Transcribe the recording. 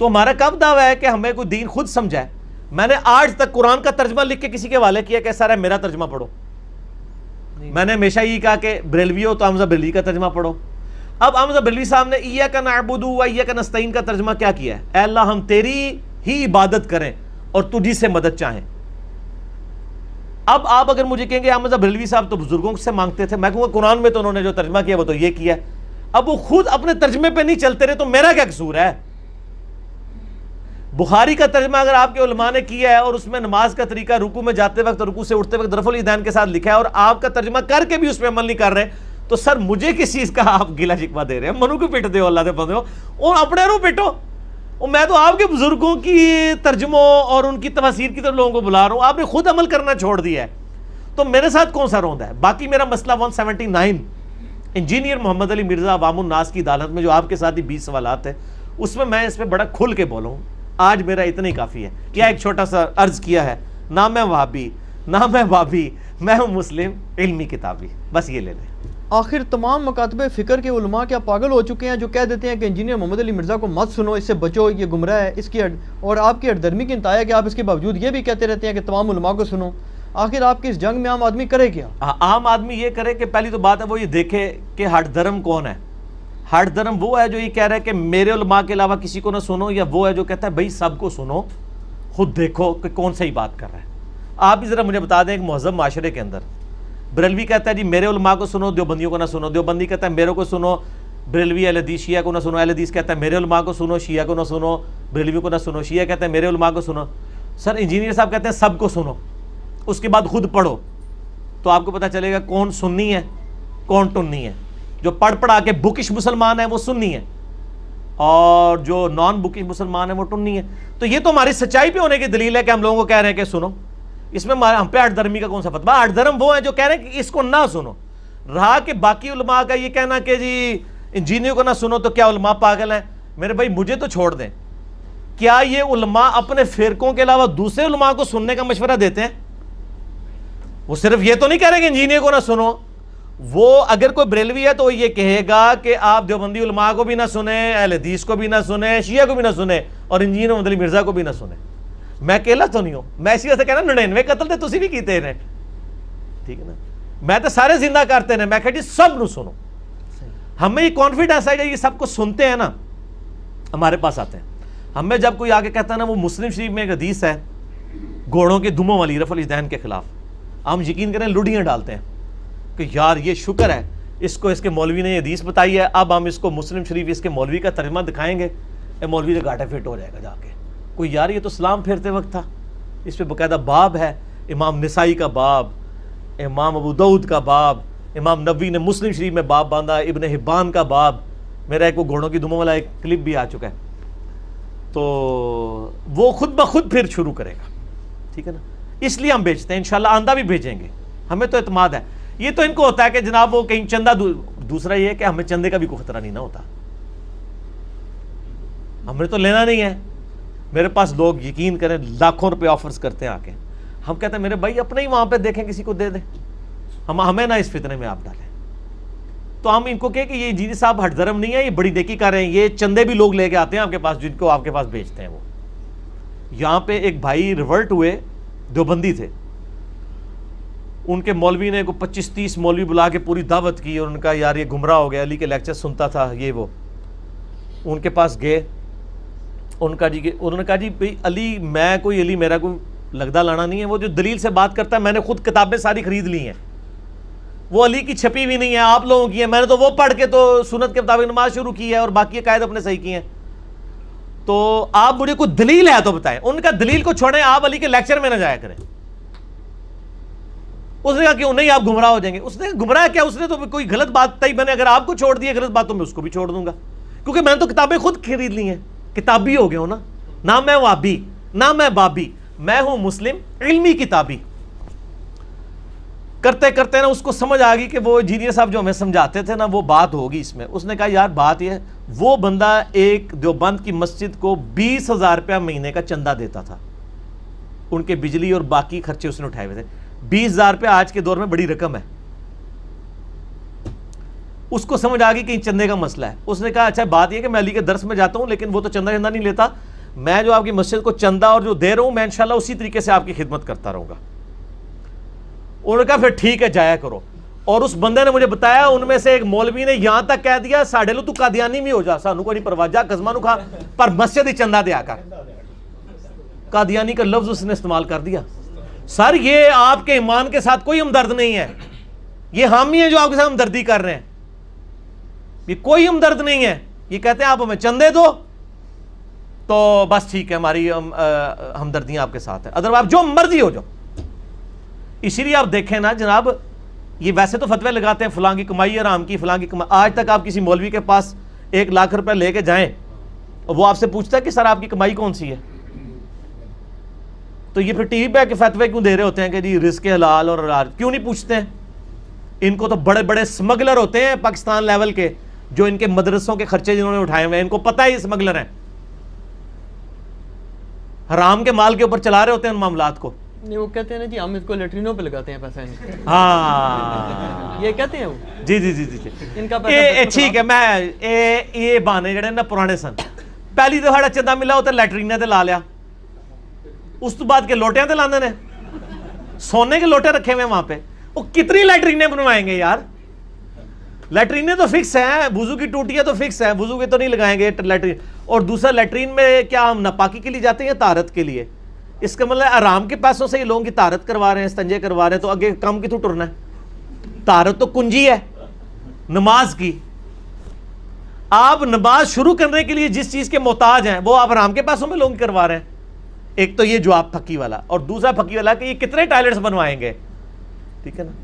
تو ہمارا کب دعویٰ ہے کہ ہمیں کوئی دین خود سمجھائے؟ میں نے آج تک قرآن کا ترجمہ لکھ کے کسی کے حوالے کیا کہ سر ہے میرا ترجمہ پڑھو. میں نے ہمیشہ یہ کہا کہ بریلوی ہو تو حمزہ بریلوی کا ترجمہ پڑھو. اب حمزہ بریلوی صاحب نے ایاک نعبد و ایاک نستعین کا ترجمہ کیا کیا ہے؟ اے اللہ ہم تیری ہی عبادت کریں اور تجھی سے مدد چاہیں. اب آپ اگر مجھے کہیں گے حمزہ بریلوی صاحب تو بزرگوں سے مانگتے تھے، میں کہوں گا قرآن میں تو انہوں نے جو ترجمہ کیا وہ تو یہ کیا ہے. اب وہ خود اپنے ترجمے پہ نہیں چلتے رہے تو میرا کیا قصور ہے؟ بخاری کا ترجمہ اگر آپ کے علماء نے کیا ہے اور اس میں نماز کا طریقہ رکوع میں جاتے وقت رکوع سے اٹھتے وقت رفع الیدین کے ساتھ لکھا ہے اور آپ کا ترجمہ کر کے بھی اس پہ عمل نہیں کر رہے، تو سر مجھے کس چیز کا آپ گلا شکوہ دے رہے ہیں؟ منو کو پیٹ دیو، اللہ دے بندے ہو اور اپنے رو پیٹو. اور میں تو آپ کے بزرگوں کی ترجموں اور ان کی تفاسیر کی طرف لوگوں کو بلا رہا ہوں، آپ نے خود عمل کرنا چھوڑ دیا ہے. تو میرے ساتھ کون سا روندا ہے؟ باقی میرا مسئلہ 179 انجینئر محمد علی مرزا عوام الناس کی عدالت میں جو آپ کے ساتھ ہی 20 سوالات ہیں، اس میں اس پہ بڑا کھل کے بولوں. آج میرا اتنا ہی کافی ہے. کیا ایک چھوٹا سا عرض کیا ہے، نہ میں وہابی نہ میں وہابی، میں ہوں مسلم علمی کتابی، بس یہ لے لیں. آخر تمام مکاتب فکر کے علماء کیا پاگل ہو چکے ہیں جو کہہ دیتے ہیں کہ انجینئر محمد علی مرزا کو مت سنو، اس سے بچو، یہ گمراہ ہے، اس کی اور آپ کی ہردرمی کی انتہا ہے کہ آپ اس کے باوجود یہ بھی کہتے رہتے ہیں کہ تمام علماء کو سنو. آخر آپ کی اس جنگ میں عام آدمی کرے کیا؟ عام آدمی یہ کرے کہ پہلی تو بات ہے وہ یہ دیکھے کہ ہٹ دھرم کون ہے. ہٹ دھرم وہ ہے جو یہ کہہ رہا ہے کہ میرے علماء کے علاوہ کسی کو نہ سنو، یا وہ ہے جو کہتا ہے بھائی سب کو سنو، خود دیکھو کہ کون صحیح بات کر رہا ہے. آپ بھی ذرا مجھے بتا دیں ایک مہذب معاشرے کے اندر بریلوی کہتا ہے جی میرے علماء کو سنو، دیوبندیوں کو نہ سنو، دیوبندی کہتا ہے میرے کو سنو، بریلوی اہل حدیث شیعہ کو نہ سنو، اہل حدیث کہتا ہے میرے علماء کو سنو، شیعہ کو نہ سنو، بریلوی کو نہ سنو، شیعہ کہتا ہے میرے علماء کو سنو. سر انجینئر صاحب کہتے ہیں سب کو سنو، اس کے بعد خود پڑھو تو آپ کو پتہ چلے گا کون سنی ہے کون ٹنی ہے. جو پڑھ پڑھا کے بکش مسلمان ہے وہ سنی ہے اور جو نان بکش مسلمان ہے وہ ٹنی ہے. تو یہ تو ہماری سچائی پہ ہونے کی دلیل ہے کہ ہم لوگوں کو کہہ رہے ہیں کہ سنو. اس میں ہم پہ ہٹ دھرمی کا کون سا فتویٰ؟ ہٹ دھرم وہ ہے جو کہہ رہے ہیں کہ اس کو نہ سنو. رہا کہ باقی علماء کا یہ کہنا کہ جی انجینئر کو نہ سنو تو کیا علماء پاگل ہیں؟ میرے بھائی مجھے تو چھوڑ دیں، کیا یہ علماء اپنے فرقوں کے علاوہ دوسرے علماء کو سننے کا مشورہ دیتے ہیں؟ وہ صرف یہ تو نہیں کہہ رہے کہ انجینئر کو نہ سنو. وہ اگر کوئی بریلوی ہے تو وہ یہ کہے گا کہ آپ دیوبندی علماء کو بھی نہ سنیں، اہل حدیث کو بھی نہ سنیں، شیعہ کو بھی نہ سنیں اور انجینئر محمد علی مرزا کو بھی نہ سنیں. میں اکیلا تو نہیں ہوں، میں اسی وجہ سے کہنا 99 قتل تے تسی بھی کیتے ہیں، ٹھیک ہے نا. میں تو سارے زندہ کرتے ہیں، میں کہا جی سب نو سنو. ہمیں یہ کانفیڈنس ہے یہ سب کو سنتے ہیں نا، ہمارے پاس آتے ہیں. ہمیں جب کوئی آگے کہتا ہے نا وہ مسلم شریف میں ایک حدیث ہے گھوڑوں کے دموں والی رفع الیدین کے خلاف، ہم یقین کریں لڑیاں ڈالتے ہیں کہ یار یہ شکر ہے اس کو اس کے مولوی نے یہ حدیث بتائی ہے، اب ہم اس کو مسلم شریف اس کے مولوی کا ترجمہ دکھائیں گے، اے مولوی سے گاٹا فٹ ہو جائے گا جا کے. کوئی یار یہ تو سلام پھیرتے وقت تھا، اس پہ باقاعدہ باب ہے، امام نسائی کا باب، امام ابو داؤد کا باب، امام نبوی نے مسلم شریف میں باب باندھا، ابن حبان کا باب. میرا ایک وہ گھوڑوں کی دموں والا ایک کلپ بھی آ چکا ہے، تو وہ خود بخود پھر شروع کرے گا، ٹھیک ہے نا. اس لیے ہم بھیجتے ہیں، انشاءاللہ آندہ بھی بھیجیں گے، ہمیں تو اعتماد ہے. یہ تو ان کو ہوتا ہے کہ جناب وہ کہیں چندہ دوسرا یہ ہے کہ ہمیں چندے کا بھی کوئی خطرہ نہیں نہ ہوتا، ہم نے تو لینا نہیں ہے. میرے پاس لوگ یقین کریں لاکھوں روپے آفرز کرتے ہیں آ کے، ہم کہتے ہیں میرے بھائی اپنے ہی وہاں پہ دیکھیں کسی کو دے دیں، ہمیں نہ اس فتنے میں آپ ڈالیں. تو ہم ان کو کہیں کہ یہ انجینئر صاحب ہٹ دھرم نہیں ہے، یہ بڑی نیکی کر رہے ہیں، یہ چندے بھی لوگ لے کے آتے ہیں آپ کے پاس جن کو آپ کے پاس بھیجتے ہیں. وہ یہاں پہ ایک بھائی ریورٹ ہوئے، دیوبندی تھے، ان کے مولوی نے کو 25-30 مولوی بلا کے پوری دعوت کی اور ان کا یار یہ گمراہ ہو گیا، علی کے لیکچر سنتا تھا یہ وہ. ان کے پاس گئے، انہوں نے کہا جی بھائی علی میں کوئی علی میرا کوئی لگدا لانا نہیں ہے، وہ جو دلیل سے بات کرتا ہے میں نے خود کتابیں ساری خرید لی ہیں، وہ علی کی چھپی ہوئی نہیں ہے، آپ لوگوں کی ہیں، میں نے تو وہ پڑھ کے تو سنت کے مطابق نماز شروع کی ہے اور باقی عقائد اپنے صحیح کیے ہیں. تو آپ مجھے کوئی دلیل ہے تو بتائیں. ان کا دلیل کو چھوڑیں، آپ علی کے لیکچر میں نہ جایا کریں. اس نے کہا کیوں نہیں آپ گمراہ ہو جائیں گے. اس نے گمراہ کیا، اس نے تو کوئی غلط بات تھی، میں نے اگر آپ کو چھوڑ دیا غلط بات تو میں اس کو بھی چھوڑ دوں گا، کیونکہ میں نے تو کتابیں خود خرید لی ہیں، کتابی ہو گیا ہوں نا. نہ میں وابی نہ میں بابی، میں ہوں مسلم علمی کتابی. کرتے کرتے نا اس کو سمجھ آ گئی کہ وہ انجینئر صاحب جو ہمیں سمجھاتے تھے نا وہ بات ہوگی اس میں. اس نے کہا یار بات یہ ہے، وہ بندہ ایک دیوبند کی مسجد کو 20,000 روپیہ مہینے کا چندہ دیتا تھا، ان کے بجلی اور باقی خرچے اس نے اٹھائے ہوئے تھے. 20,000 روپیہ آج کے دور میں بڑی رقم ہے. اس کو سمجھ آ گئی کہ چندے کا مسئلہ ہے. اس نے کہا اچھا بات یہ کہ میں علی کے درس میں جاتا ہوں لیکن وہ تو چندہ نہیں لیتا، میں جو آپ کی مسجد کو چندہ اور جو دے رہا ہوں میں انشاءاللہ اسی طریقے سے آپ کی خدمت کرتا رہوں گا. انہوں نے کہا پھر ٹھیک ہے جایا کرو. اور اس بندے نے مجھے بتایا ان میں سے ایک مولوی نے یہاں تک کہہ دیا ساڑھے لو تو قادیانی بھی ہو جا, سانو کو نہیں پرواہ, جا قزمہ نو کھا پر مسجد ہی چندہ دیا کر. قادیانی کا لفظ اس نے استعمال کر دیا. سر یہ آپ کے ایمان کے ساتھ کوئی ہمدرد نہیں ہے, یہ حامی ہیں جو آپ کے ساتھ ہمدردی کر رہے ہیں, یہ کوئی ہمدرد نہیں ہے. یہ کہتے ہیں آپ ہمیں چندے دو تو بس ٹھیک ہے ہماری ہمدردیاں آپ کے ساتھ ہیں, ادر آپ جو مرضی ہو جاؤ. اسی لیے آپ دیکھیں نا جناب, یہ ویسے تو فتوے لگاتے ہیں فلاں کی کمائی حرام کی, فلاں کی کمائی. آج تک آپ کسی مولوی کے پاس 1 لاکھ روپے لے کے جائیں اور وہ آپ سے پوچھتا ہے کہ سر آپ کی کمائی کون سی ہے, تو یہ پھر ٹی وی پہ کے فتوے کیوں دے رہے ہوتے ہیں کہ جی رزق حلال اور حرام, کیوں نہیں پوچھتے ہیں؟ ان کو تو بڑے بڑے اسمگلر ہوتے ہیں پاکستان لیول کے, جو ان کے مدرسوں کے خرچے جنہوں نے اٹھائے ہوئے ہیں, ان کو پتہ ہے یہ اسمگلر ہیں, حرام کے مال کے اوپر چلا رہے ہوتے ہیں ان معاملات کو. نہیں وہ کہتے ہیں نا جی ہم اس کو لیٹرینوں پہ لگاتے ہیں پیسہ ان کا. ہاں یہ کہتے ہیں وہ جی جی جی جی ان کا پیسہ ٹھیک ہے. میں یہ بہانے جڑے نا پرانے سن, پہلی دفعہ چندہ ملا ہوتا لیٹرینے تے لا لیا, اس تو بعد کے لوٹیاں تے لاندے نے, سونے کے لوٹے رکھے ہوئے وہاں پہ. وہ کتنی لیٹرینے بنوائیں گے یار, لیٹرینے تو فکس ہیں, وضو کی ٹوٹیاں تو فکس ہیں, وضو کے تو نہیں لگائیں گے لیٹرین. اور دوسرا لیٹرین میں کیا ہم ناپاکی کے لیے جاتے ہیں طہارت کے لیے؟ اس کا مطلب آرام کے پیسوں سے یہ لوگوں کی طہارت کروا رہے ہیں, استنجے کروا رہے ہیں, تو آگے کام کی تو ٹرنا ہے. طہارت تو کنجی ہے نماز کی. آپ نماز شروع کرنے کے لیے جس چیز کے محتاج ہیں وہ آپ آرام کے پیسوں میں لوگوں کی کروا رہے ہیں. ایک تو یہ جواب پھکی والا, اور دوسرا پھکی والا کہ یہ کتنے ٹائلٹس بنوائیں گے, ٹھیک ہے نا.